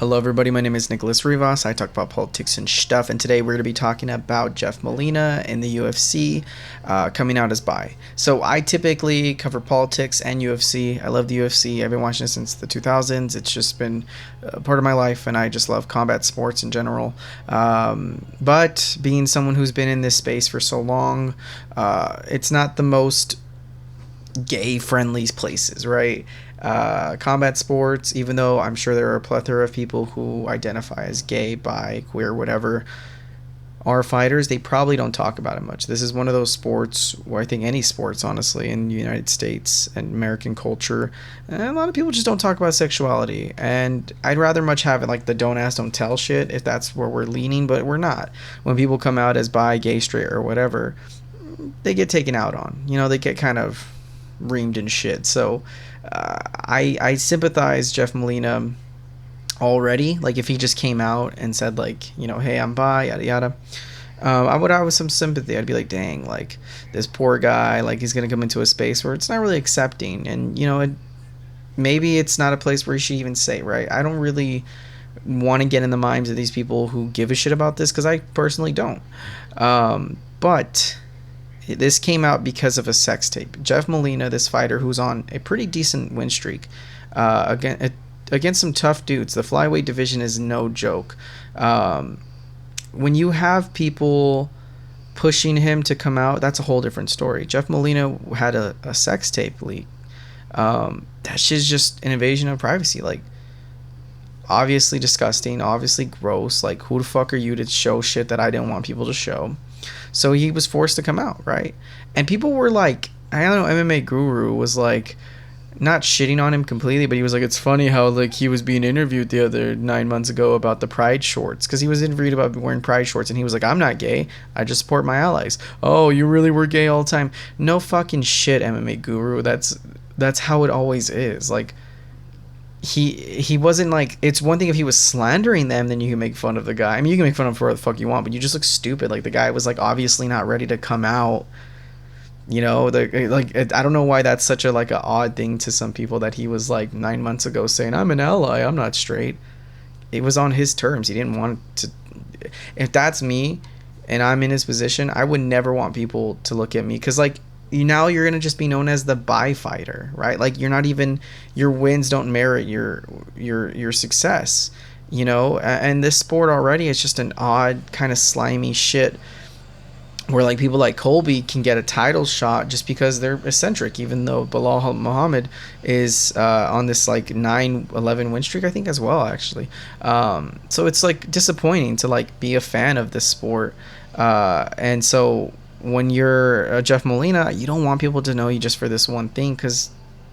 Hello everybody, my name is NicholassRivas. I talk about politics and stuff, and today we're going to be talking about Jeff Molina in the UFC coming out as bi. So I typically cover politics and UFC. I love the UFC. I've been watching it since the 2000s. It's just been part of my life, and I just love combat sports in general. But being someone who's been in this space for so long, it's not the most gay-friendly places, right? Combat sports, even though I'm sure there are a plethora of people who identify as gay, bi, queer, whatever, are fighters, they probably don't talk about it much. This is one of those sports where I think any sports, honestly, in the United States and American culture, a lot of people just don't talk about sexuality. And I'd rather much have it like the don't ask, don't tell shit, if that's where we're leaning, but we're not. When people come out as bi, gay, straight, or whatever, they get taken out on. You know, they get kind of reamed and shit. So I sympathize Jeff Molina already. Like if he just came out and said like, you know, hey, I'm bi, yada yada, I would have some sympathy. I'd be like, dang, like this poor guy, like he's gonna come into a space where it's not really accepting, and you know, maybe it's not a place where he should even say, right? I don't really want to get in the minds of these people who give a shit about this, because I personally don't. But this came out because of a sex tape. Jeff Molina, this fighter who's on a pretty decent win streak, against some tough dudes. The flyweight division is no joke. When you have people pushing him to come out, that's a whole different story. Jeff Molina had a sex tape leak. That shit's just an invasion of privacy. Like, obviously disgusting, obviously gross. Like, who the fuck are you to show shit that I didn't want people to show? So he was forced to come out, right? And people were like, I don't know, MMA Guru was like, not shitting on him completely, but he was like, it's funny how like he was being interviewed the other 9 months ago about the pride shorts, because he was interviewed about wearing pride shorts, and he was like, I'm not gay, I just support my allies. Oh, you really were gay all the time? No fucking shit, MMA Guru. That's how it always is. Like, he wasn't like, it's one thing if he was slandering them, then you can make fun of the guy. I mean, you can make fun of him for what the fuck you want, but you just look stupid. Like, the guy was like obviously not ready to come out, you know. I don't know why that's such a like a odd thing to some people, that he was like 9 months ago saying, I'm an ally, I'm not straight. It was on his terms. He didn't want to. If that's me and I'm in his position, I would never want people to look at me, because like, now you're gonna just be known as the bi fighter, right? Like, you're not even, your wins don't merit your success, you know. And this sport already is just an odd kind of slimy shit, where like people like Colby can get a title shot just because they're eccentric, even though Bilal Muhammad is on this like 9-11 win streak, I think, as well, actually. So it's like disappointing to like be a fan of this sport, and so when you're Jeff Molina, you don't want people to know you just for this one thing, because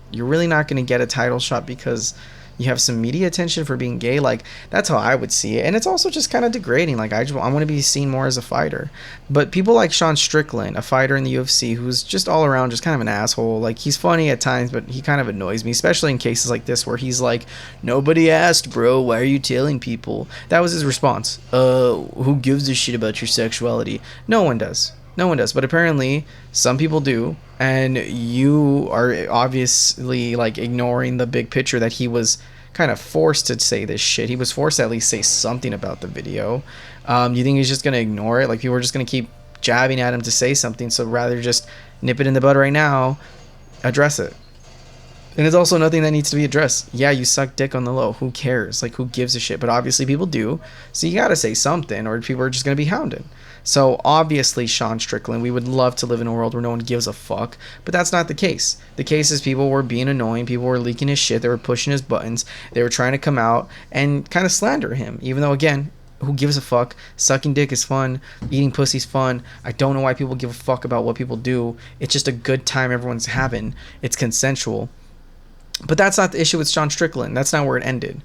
you're really not going to get a title shot because you have some media attention for being gay. Like, that's how I would see it. And it's also just kind of degrading. Like, I want to be seen more as a fighter. But people like Sean Strickland, a fighter in the UFC, who's just all around just kind of an asshole. Like, he's funny at times, but he kind of annoys me, especially in cases like this where he's like, nobody asked, bro, why are you telling people? That was his response. Who gives a shit about your sexuality? No one does. No one does, but apparently some people do, and you are obviously like ignoring the big picture that he was kind of forced to say this shit. He was forced to at least say something about the video. You think he's just gonna ignore it? Like, people are just gonna keep jabbing at him to say something, so rather just nip it in the bud right now, address it. And it's also nothing that needs to be addressed. Yeah, you suck dick on the low. Who cares? Like, who gives a shit? But obviously people do, so you gotta say something, or people are just gonna be hounded. So obviously, Sean Strickland, we would love to live in a world where no one gives a fuck, but that's not the case. The case is people were being annoying, people were leaking his shit, they were pushing his buttons, they were trying to come out and kind of slander him, even though, again, who gives a fuck? Sucking dick is fun, eating pussy's fun. I don't know why people give a fuck about what people do. It's just a good time everyone's having. It's consensual. But that's not the issue with Sean Strickland. That's not where it ended.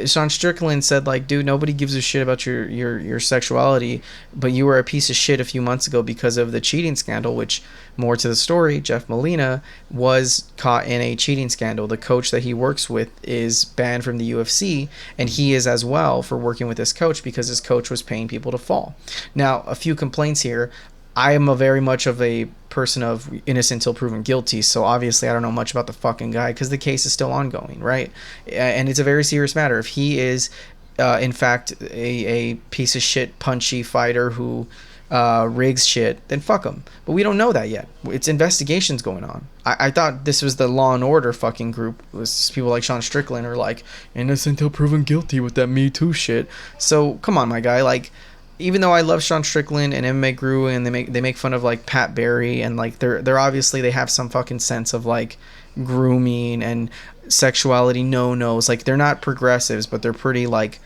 Sean Strickland said, like, dude, nobody gives a shit about your sexuality, but you were a piece of shit a few months ago because of the cheating scandal, which, more to the story, Jeff Molina was caught in a cheating scandal. The coach that he works with is banned from the UFC, and he is as well for working with this coach, because his coach was paying people to fall. Now, a few complaints here. I am a very much of a person of innocent until proven guilty. So obviously I don't know much about the fucking guy because the case is still ongoing, right? And it's a very serious matter. If he is in fact a piece of shit punchy fighter who rigs shit, then fuck him. But we don't know that yet. It's investigations going on. I thought this was the Law and Order fucking group. It was people like Sean Strickland are like innocent until proven guilty with that Me Too shit. So come on, my guy. Like, even though I love Sean Strickland and MMA Guru, and they make fun of like Pat Barry, and like they're obviously they have some fucking sense of like grooming and sexuality no-nos. Like, they're not progressives, but they're pretty like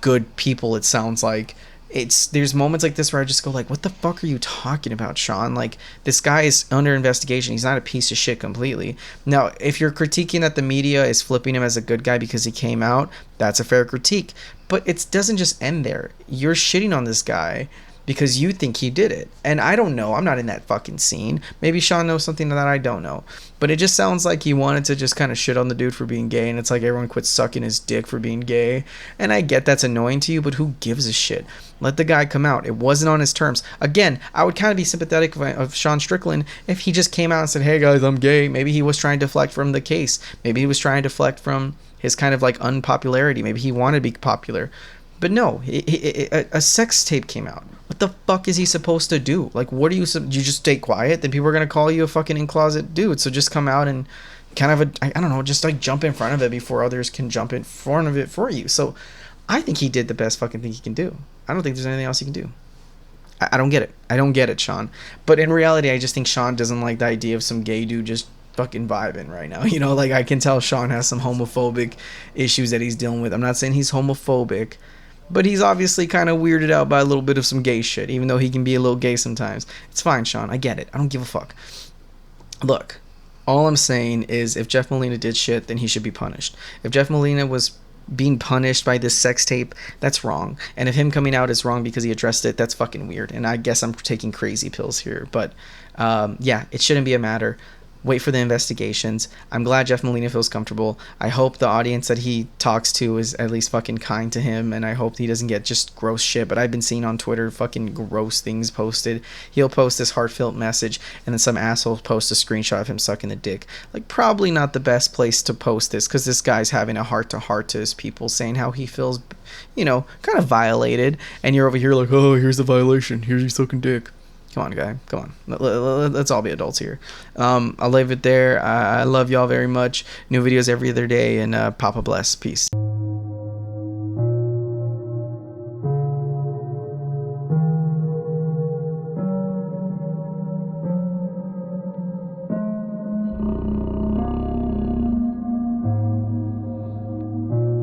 good people, it sounds like. There's moments like this where I just go like, what the fuck are you talking about, Sean? Like, this guy is under investigation. He's not a piece of shit completely. Now, if you're critiquing that the media is flipping him as a good guy because he came out, that's a fair critique. But it doesn't just end there. You're shitting on this guy because you think he did it. And I don't know. I'm not in that fucking scene. Maybe Sean knows something that I don't know. But it just sounds like he wanted to just kind of shit on the dude for being gay. And it's like everyone quit sucking his dick for being gay. And I get that's annoying to you, but who gives a shit? Let the guy come out. It wasn't on his terms. Again, I would kind of be sympathetic of Sean Strickland if he just came out and said, hey guys, I'm gay. Maybe he was trying to deflect from the case. Maybe he was trying to deflect from his kind of like unpopularity. Maybe he wanted to be popular. But no, a sex tape came out. What the fuck is he supposed to do? Like, what are you just stay quiet? Then people are going to call you a fucking in-closet dude. So just come out and kind of, I don't know, just like jump in front of it before others can jump in front of it for you. So I think he did the best fucking thing he can do. I don't think there's anything else he can do. I don't get it. I don't get it, Sean. But in reality, I just think Sean doesn't like the idea of some gay dude just fucking vibing right now. You know, like, I can tell Sean has some homophobic issues that he's dealing with. I'm not saying he's homophobic, but he's obviously kind of weirded out by a little bit of some gay shit, even though he can be a little gay sometimes. It's fine, Sean. I get it. I don't give a fuck. Look, all I'm saying is if Jeff Molina did shit, then he should be punished. If Jeff Molina was being punished by this sex tape, that's wrong. And if him coming out is wrong because he addressed it, that's fucking weird. And I guess I'm taking crazy pills here. But yeah, it shouldn't be a matter. Wait for the investigations. I'm glad Jeff Molina feels comfortable. I hope the audience that he talks to is at least fucking kind to him, and I hope he doesn't get just gross shit. But I've been seeing on Twitter fucking gross things posted. He'll post this heartfelt message, and then some asshole posts a screenshot of him sucking the dick. Like, probably not the best place to post this, because this guy's having a heart-to-heart to his people, saying how he feels, you know, kind of violated, and you're over here like, oh, here's the violation. Here's you sucking dick. Come on, guy. Come on. Let's all be adults here. I'll leave it there. I love y'all very much. New videos every other day, and Papa bless. Peace.